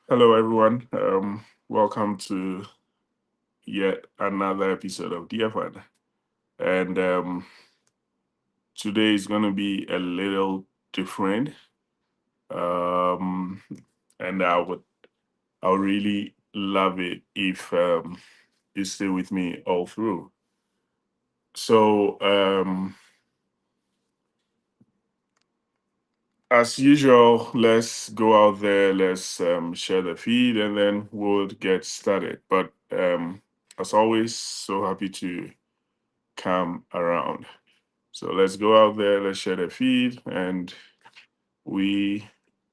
Hello, everyone. Welcome to yet another episode of DFN. And today is going to be a little different. Um, and I would really love it if you stay with me all through. So, as usual, let's go out there, let's share the feed, and then we'll get started. But as always, so happy to come around. So let's go out there, let's share the feed, and we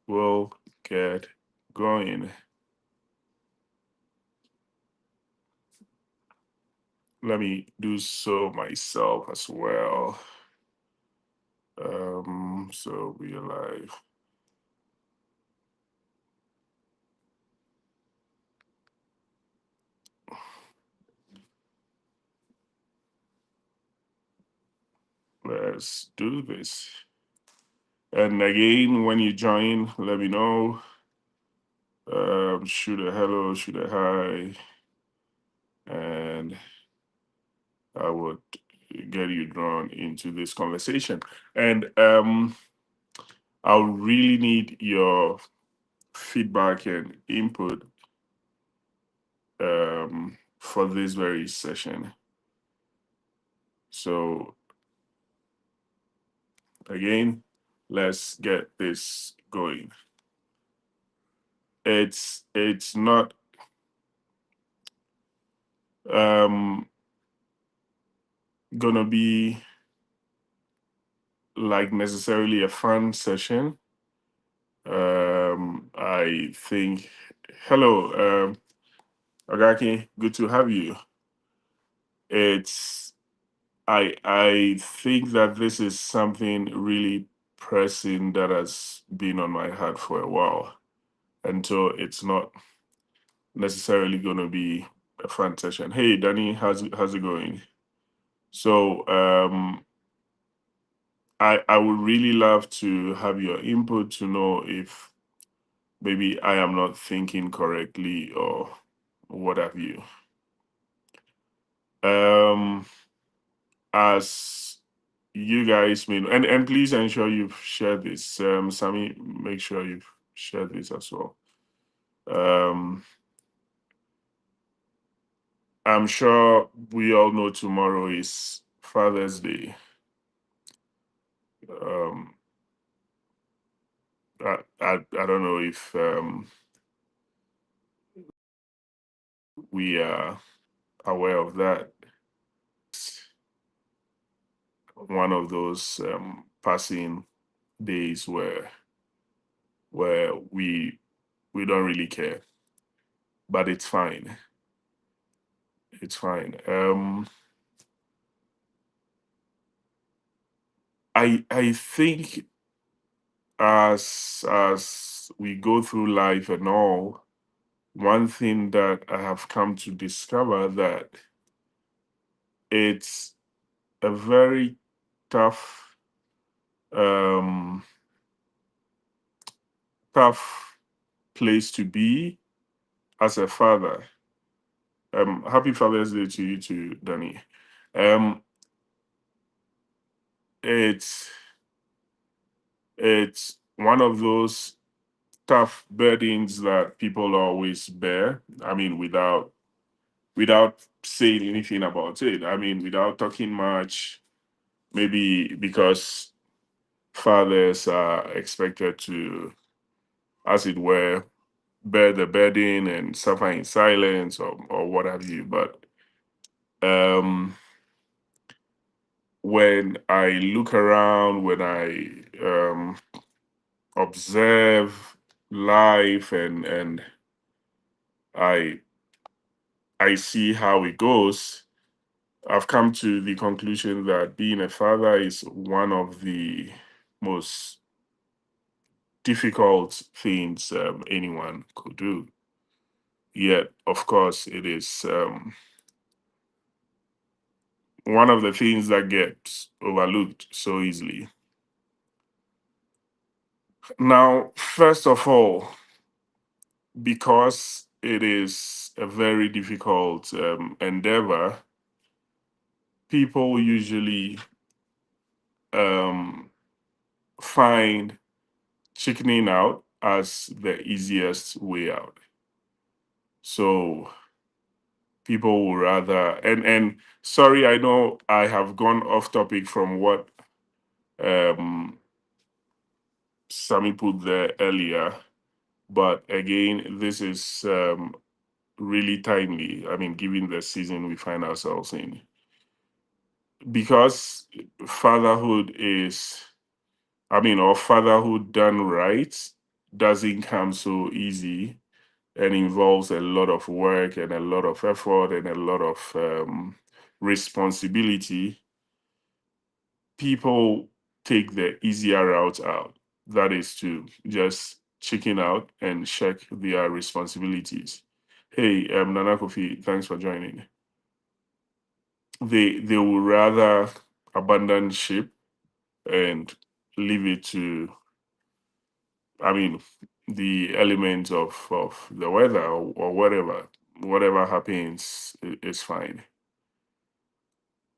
will get going. Let me do so myself as well. So we are live. Let's do this. And again, when you join, let me know. Shoot a hello, shoot a hi, and I would get you drawn into this conversation. And I'll really need your feedback and input for this very session. So again, let's get this going. It's not um gonna be like necessarily a fun session. I think hello, Agaki, good to have you. It's I think that this is something really pressing that has been on my heart for a while. And so it's not necessarily going to be a fun session. Hey, Danny, how's it going? So I would really love to have your input to know if maybe I am not thinking correctly or what have you. Um, as you guys may know, and please ensure you've shared this. Sammy, make sure you've shared this as well. Um, I'm sure we all know tomorrow is Father's Day. Um, I don't know if we are aware of that. One of those passing days where we don't really care, but it's fine. It's fine. I think as we go through life and all, one thing that I have come to discover that it's a very tough um tough place to be as a father. Happy Father's Day to you too, Danny. Um, it's it's one of those tough burdens that people always bear. I mean, without saying anything about it. I mean, without talking much. Maybe because fathers are expected to, as it were, bear the burden and suffer in silence or what have you. But um, when I look around, when I observe life and I I see how it goes, I've come to the conclusion that being a father is one of the most difficult things anyone could do. Yet, of course, it is one of the things that gets overlooked so easily. Now, first of all, because it is a very difficult endeavor, people usually um, find chickening out as the easiest way out. So people will rather, and sorry, I know I have gone off topic from what um, Sammy put there earlier, but again, this is really timely. I mean, given the season we find ourselves in, because fatherhood is, I mean, or fatherhood done right doesn't come so easy and involves a lot of work and a lot of effort and a lot of responsibility. People take the easier route out. That is to just chicken out and check their responsibilities. Hey, Nana Kofi, thanks for joining. They would rather abandon ship and leave it to, I mean, the elements of the weather, or whatever happens is fine.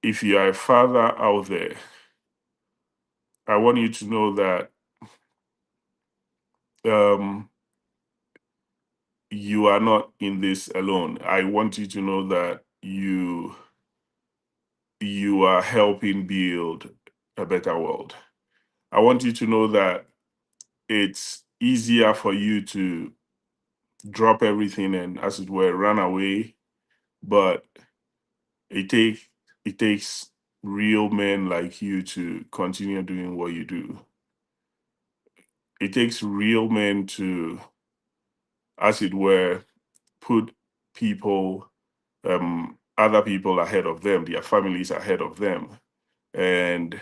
If you are a father out there, I want you to know that um, you are not in this alone. I want you to know that you are helping build a better world. I want you to know that it's easier for you to drop everything and, as it were, run away, but it take it takes real men like you to continue doing what you do. It takes real men to, as it were, put people, other people ahead of them, their families ahead of them, and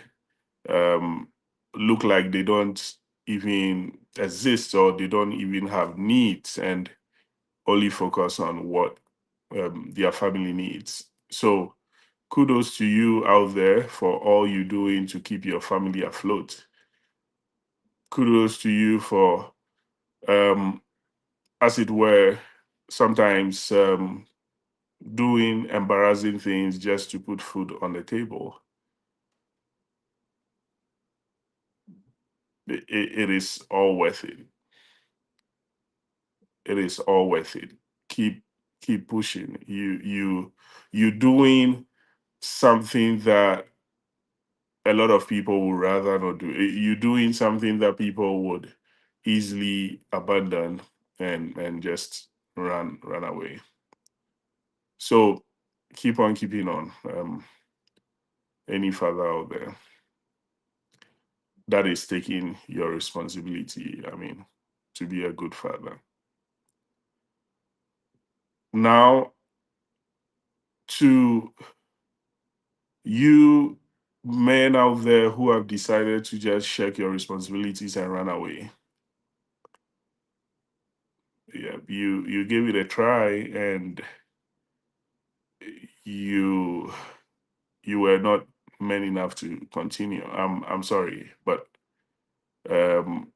um, look like they don't even exist, or they don't even have needs, and only focus on what their family needs. So kudos to you out there for all you're doing to keep your family afloat. Kudos to you for, um, as it were, sometimes doing embarrassing things just to put food on the table. It is all worth it. It is all worth it. Keep keep pushing. You doing something that a lot of people would rather not do. You're doing something that people would easily abandon and just run away. So keep on keeping on. Any father out there that is taking your responsibility, I mean, to be a good father. Now, to you men out there who have decided to just shirk your responsibilities and run away, yeah, you gave it a try, and you you were not men enough to continue. I'm sorry, but um,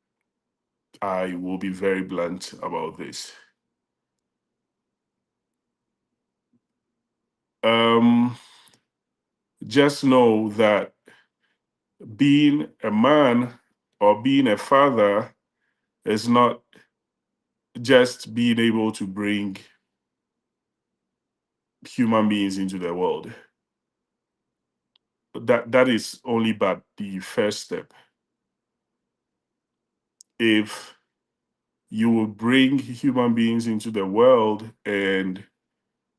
I will be very blunt about this. Um, just know that being a man or being a father is not just being able to bring human beings into the world. That is only but the first step. If you will bring human beings into the world and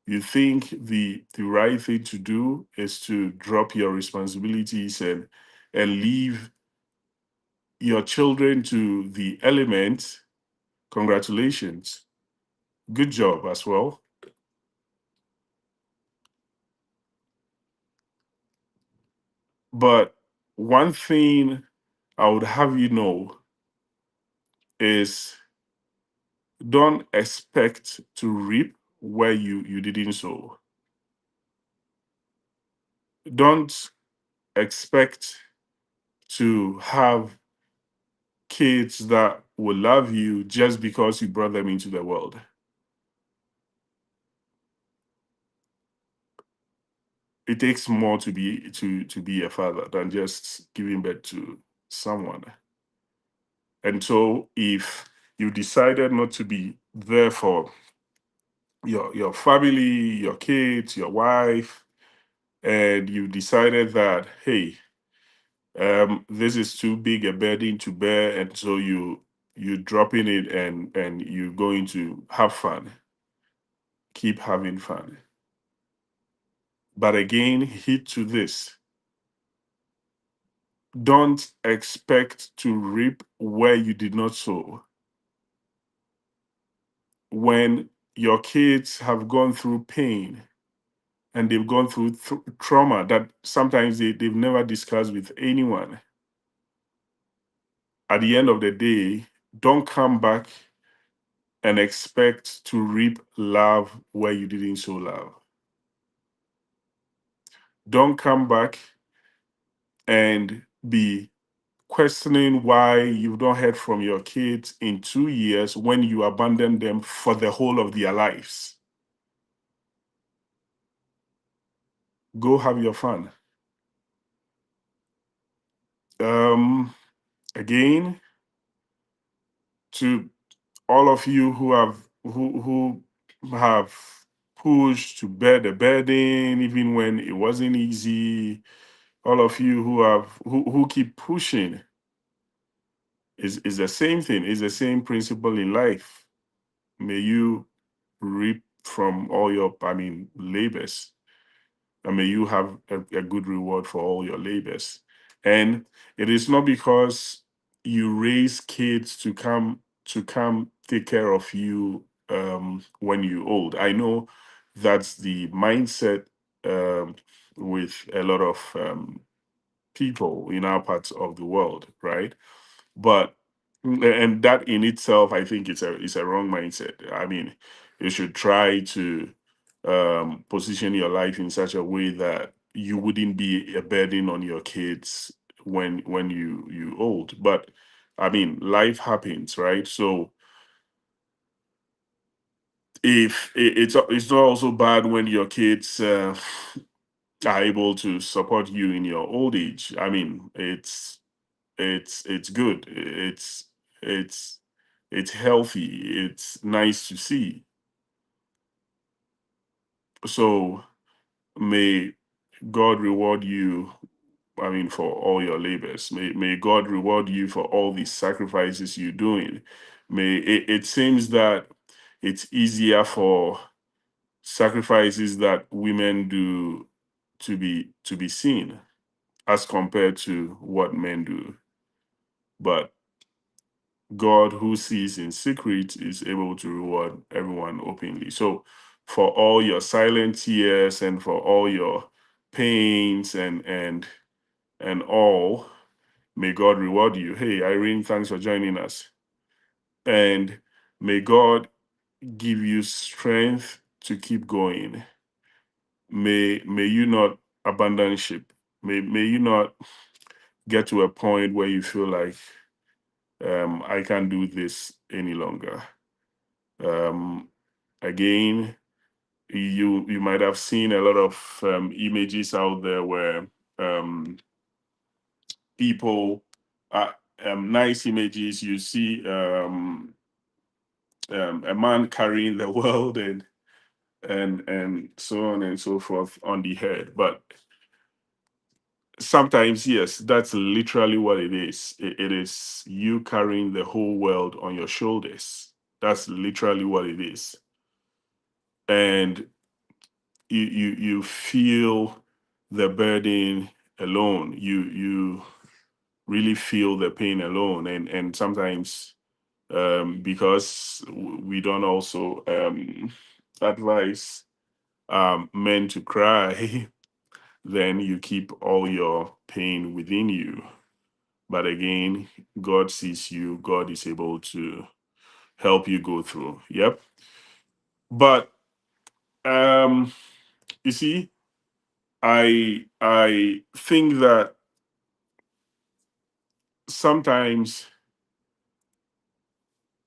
you think the right thing to do is to drop your responsibilities and leave your children to the elements, congratulations. Good job as well. But one thing I would have you know is, don't expect to reap where you didn't sow. Don't expect to have kids that will love you just because you brought them into the world. It takes more to be a father than just giving birth to someone. And so if you decided not to be there for your family, your kids, your wife, and you decided that, hey, this is too big a burden to bear, and so you dropping it, and you're going to have fun, keep having fun. But again, hit to this: don't expect to reap where you did not sow. When your kids have gone through pain and they've gone through trauma that sometimes they've never discussed with anyone, at the end of the day, don't come back and expect to reap love where you didn't sow love. Don't come back and be questioning why you've not heard from your kids in 2 years when you abandoned them for the whole of their lives. Go have your fun. Um, Again, to all of you who have pushed to bear the burden even when it wasn't easy, all of you who keep pushing, is the same thing, is the same principle in life. May you reap from all your, labors, and may you have a good reward for all your labors. And it is not because you raise kids to come take care of you when you're old. I know that's the mindset um, with a lot of people in our parts of the world, right? But and that in itself, I think it's a wrong mindset. I mean, you should try to position your life in such a way that you wouldn't be a burden on your kids when you old. But I mean, life happens, right? So if it's not also bad when your kids are able to support you in your old age. I mean, it's good. It's it's healthy. It's nice to see. So may God reward you. I mean, for all your labors. May God reward you for all these sacrifices you're doing. It seems that it's easier for sacrifices that women do to be seen as compared to what men do. But God, who sees in secret, is able to reward everyone openly. So, for all your silent tears and for all your pains and all, may God reward you. Hey, Irene, thanks for joining us, and may God give you strength to keep going. May you not abandon ship. May you not get to a point where you feel like I can't do this any longer. Um, Again, you might have seen a lot of images out there where um, people, nice images. You see a man carrying the world and so on and so forth on the head. But sometimes, yes, that's literally what it is. It is you carrying the whole world on your shoulders. That's literally what it is. And you feel the burden alone. You really feel the pain alone, and sometimes because we don't also advise men to cry, then you keep all your pain within you. But again, God sees you. God is able to help you go through. Yep. But um, you see, I think that sometimes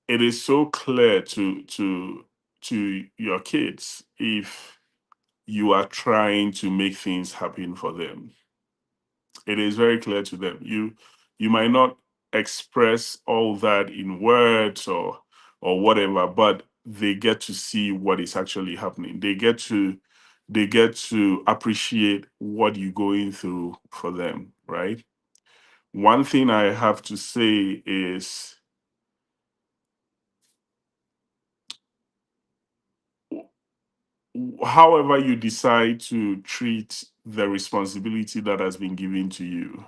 it is so clear to your kids if you are trying to make things happen for them. It is very clear to them. You might not express all that in words or whatever, but they get to see what is actually happening. They get to appreciate what you're going through for them, right? One thing I have to say is, however you decide to treat the responsibility that has been given to you,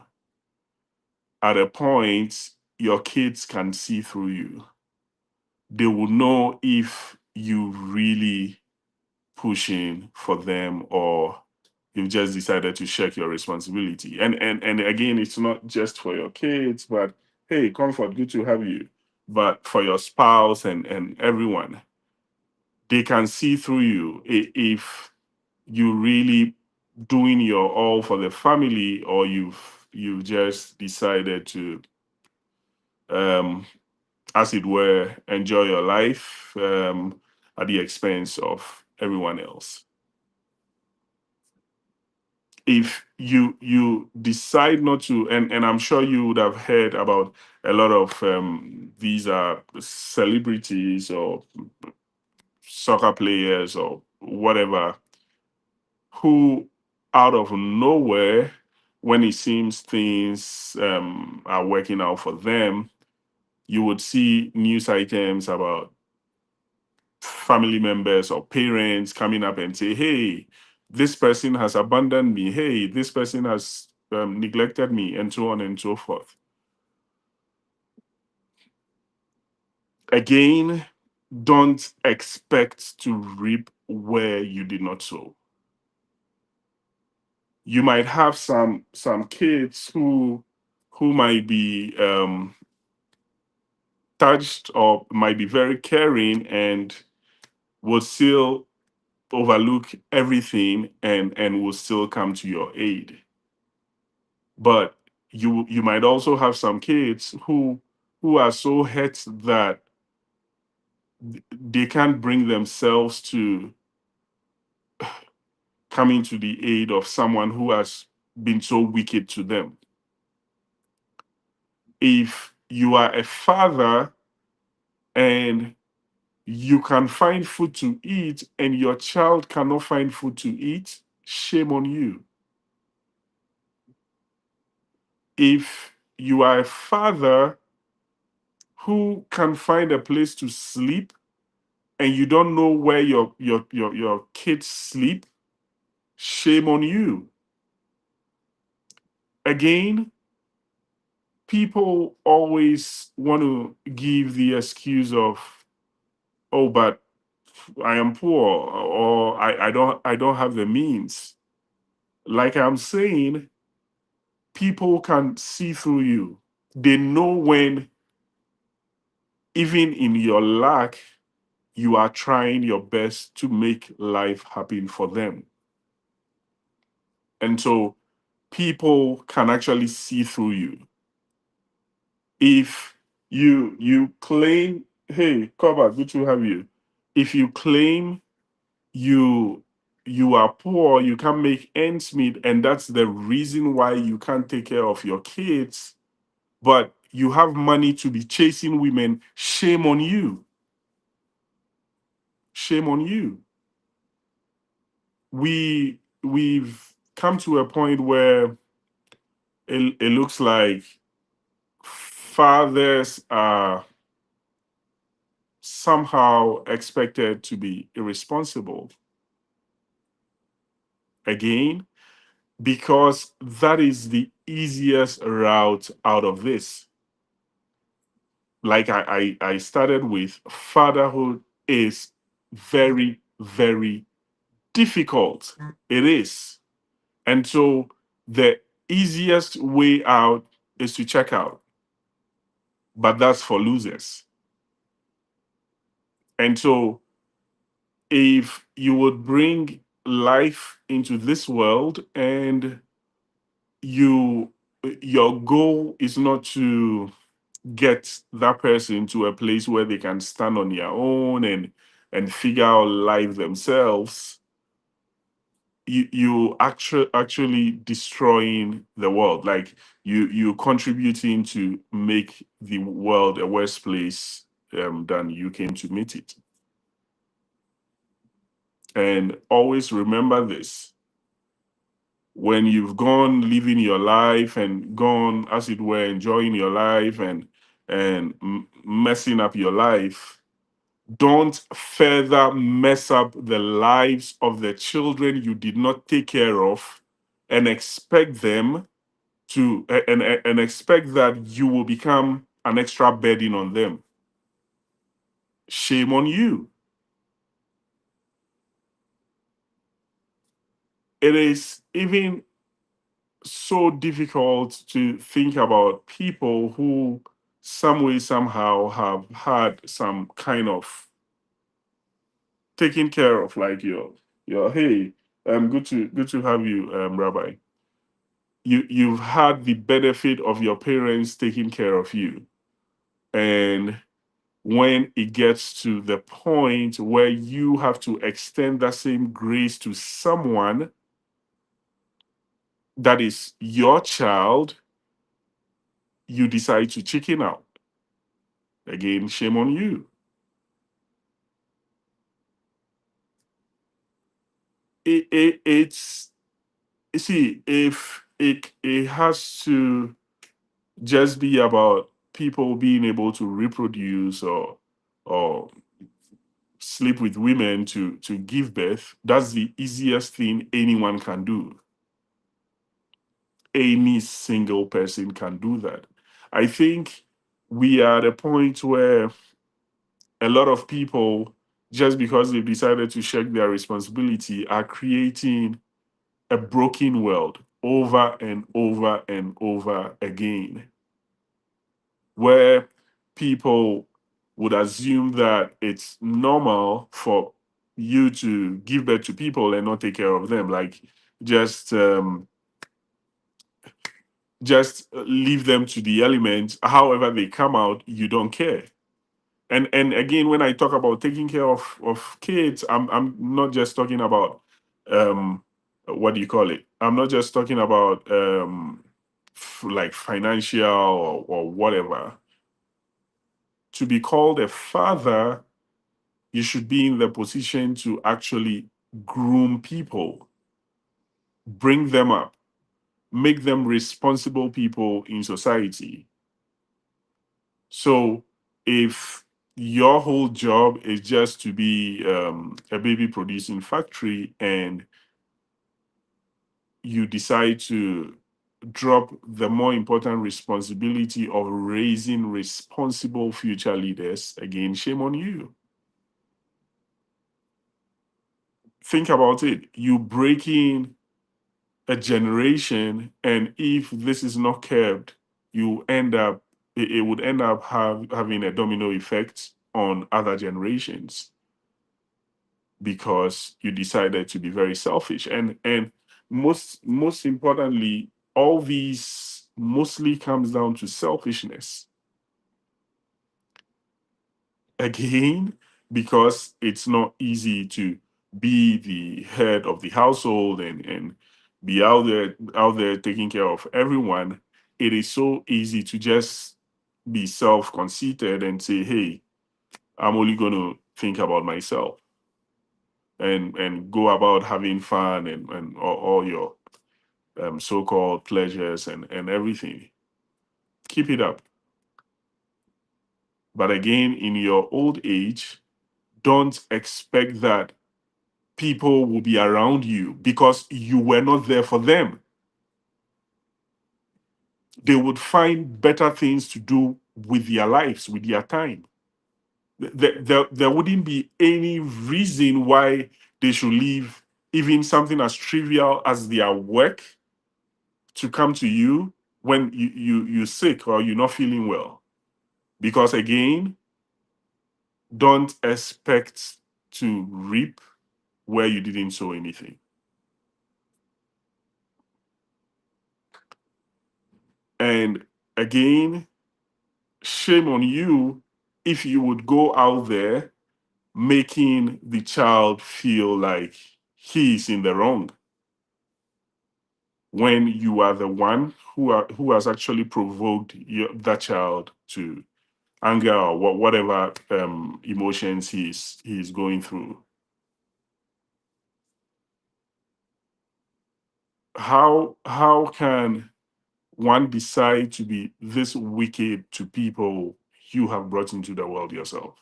at a point your kids can see through you. They will know if you really pushing for them or you've just decided to shirk your responsibility. And again, it's not just for your kids, but hey, Comfort, good to have you. But for your spouse and everyone, they can see through you if you really doing your all for the family, or you've just decided to um as it were enjoy your life at the expense of everyone else. If you decide not to, and I'm sure you would have heard about a lot of these are celebrities or soccer players or whatever, who out of nowhere, when it seems things are working out for them, you would see news items about family members or parents coming up and say, hey, this person has abandoned me. Hey, this person has neglected me, and so on and so forth. Again, don't expect to reap where you did not sow. You might have some kids who might be touched or might be very caring and will still overlook everything and will still come to your aid. But you might also have some kids who are so hurt that they can't bring themselves to coming to the aid of someone who has been so wicked to them. If you are a father and you can find food to eat and your child cannot find food to eat, shame on you. If you are a father who can find a place to sleep and you don't know where your kids sleep, shame on you. Again, people always want to give the excuse of, oh, but I am poor, or I don't have the means. Like I'm saying, people can see through you. They know when, even in your lack, you are trying your best to make life happen for them. And so people can actually see through you. If you claim, hey, Koba, good to have you. If you claim you you are poor, you can't make ends meet, and that's the reason why you can't take care of your kids, but you have money to be chasing women, shame on you. Shame on you. We've come to a point where it looks like fathers are somehow expected to be irresponsible. Again, because that is the easiest route out of this. Like I started with, fatherhood is very, very difficult. It is. And so the easiest way out is to check out, but that's for losers. And so if you would bring life into this world and you your goal is not to get that person to a place where they can stand on their own and figure out life themselves, you actually destroying the world. Like you contributing to make the world a worse place than you came to meet it. And always remember this: when you've gone living your life and gone, as it were, enjoying your life and messing up your life, don't further mess up the lives of the children you did not take care of and expect them to and expect that you will become an extra burden on them. Shame on you. It is even so difficult to think about people who some way somehow have had some kind of taken care of, like your hey, good to have you, Rabbi. You've had the benefit of your parents taking care of you, and when it gets to the point where you have to extend that same grace to someone that is your child, you decide to chicken out. Again, shame on you. It's, you see, if it has to just be about people being able to reproduce or sleep with women to give birth, that's the easiest thing anyone can do. Any single person can do that. I think we are at a point where a lot of people, just because they've decided to shirk their responsibility, are creating a broken world over and over and over again, where people would assume that it's normal for you to give birth to people and not take care of them. Like just just leave them to the elements. However they come out, you don't care. And again, when I talk about taking care of kids, I'm not just talking about what do you call it? I'm not just talking about like financial or whatever. To be called a father, you should be in the position to actually groom people, bring them up, make them responsible people in society. So if your whole job is just to be a baby producing factory, and you decide to drop the more important responsibility of raising responsible future leaders, again, shame on you. Think about it. You breaking a generation, and if this is not kept, you end up it would end up having a domino effect on other generations, because you decided to be very selfish. And most importantly, all these mostly comes down to selfishness, again, because it's not easy to be the head of the household and be out there taking care of everyone. It is so easy to just be self-conceited and say, hey, I'm only going to think about myself, and go about having fun and all your so-called pleasures and everything. Keep it up. But again, in your old age, don't expect that people will be around you, because you were not there for them. They would find better things to do with their lives, with their time. There wouldn't be any reason why they should leave even something as trivial as their work to come to you when you're sick or you're not feeling well. Because again, don't expect to reap where you didn't sow anything. And again, shame on you if you would go out there making the child feel like he's in the wrong when you are the one who has actually provoked that child to anger or whatever emotions he's going through. How can one decide to be this wicked to people you have brought into the world yourself?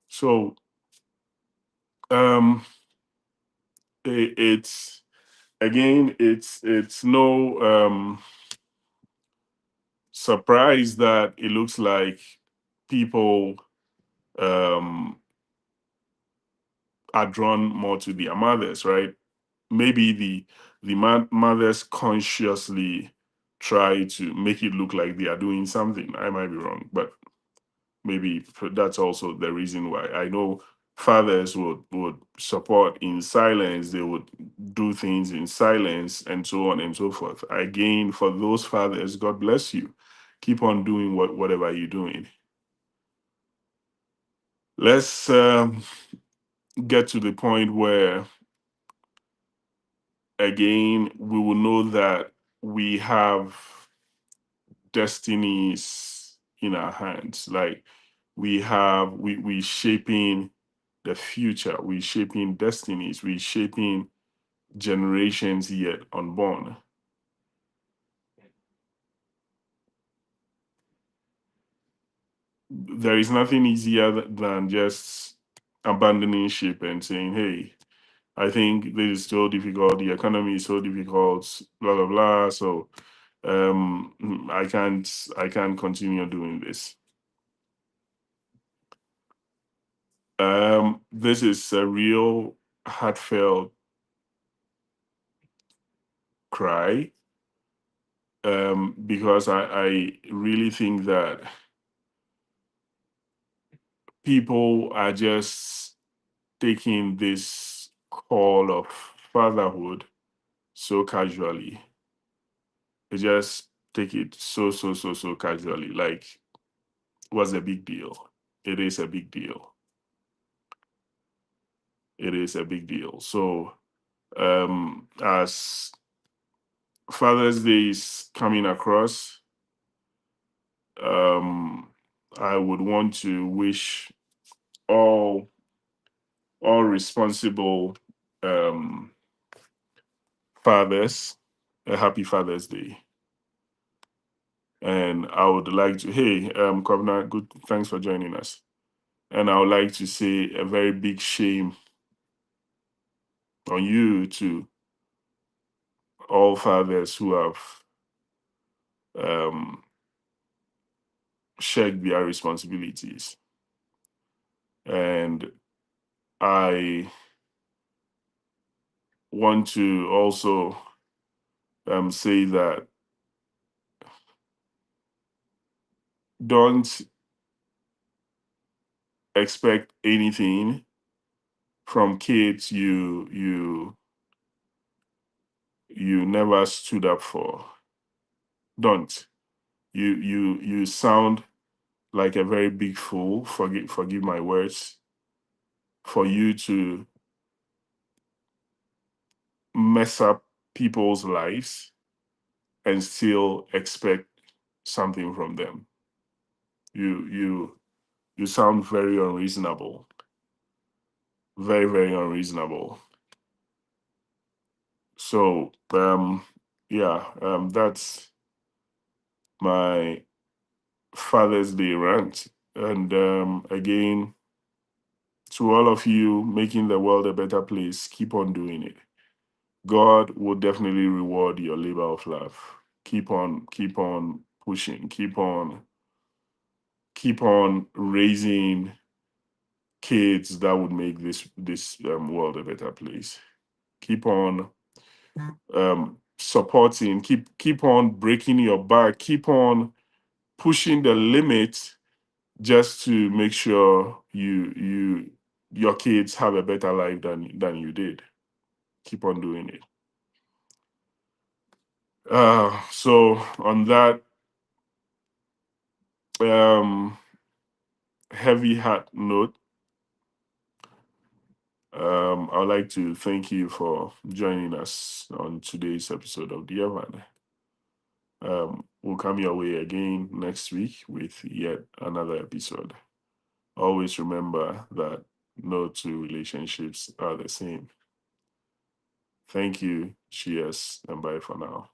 So um it's again it's no surprise that it looks like people um are drawn more to their mothers, right? Maybe the mothers consciously try to make it look like they are doing something. I might be wrong, but maybe that's also the reason why. I know fathers would support in silence. They would do things in silence and so on and so forth. Again, for those fathers, God bless you. Keep on doing whatever you're doing. Let's get to the point where again we will know that we have destinies in our hands. Like we shaping the future, we shaping destinies, we shaping generations yet unborn. There is nothing easier than just abandoning ship and saying, hey, I think this is so difficult, the economy is so difficult, blah blah blah. So I can't continue doing this. This is a real heartfelt cry, because I really think that people are just taking this call of fatherhood so casually. They just take it so casually. Like, what's a big deal? It is a big deal. It is a big deal. So, as Father's Day is coming across, um, I would want to wish all responsible um, fathers a happy Father's Day. And I would like to, hey, Kovna, good, thanks for joining us. And I would like to say a very big shame on you to all fathers who have um, shirked their responsibilities. And I want to also say that don't expect anything from kids you never stood up for. Don't. You sound like a very big fool. Forgive my words. For you to mess up people's lives and still expect something from them. You sound very unreasonable. Very unreasonable. So yeah, that's my Father's Day rant. And again, to all of you making the world a better place, keep on doing it. God will definitely reward your labor of love. Keep on pushing, keep on raising kids that would make this world a better place. Keep on supporting, keep on breaking your back, keep on pushing the limit just to make sure your kids have a better life than you did. Keep on doing it. So on that um, heavy heart note, I would like to thank you for joining us on today's episode of The Evan. We'll come your way again next week with yet another episode. Always remember that no two relationships are the same. Thank you. Cheers and bye for now.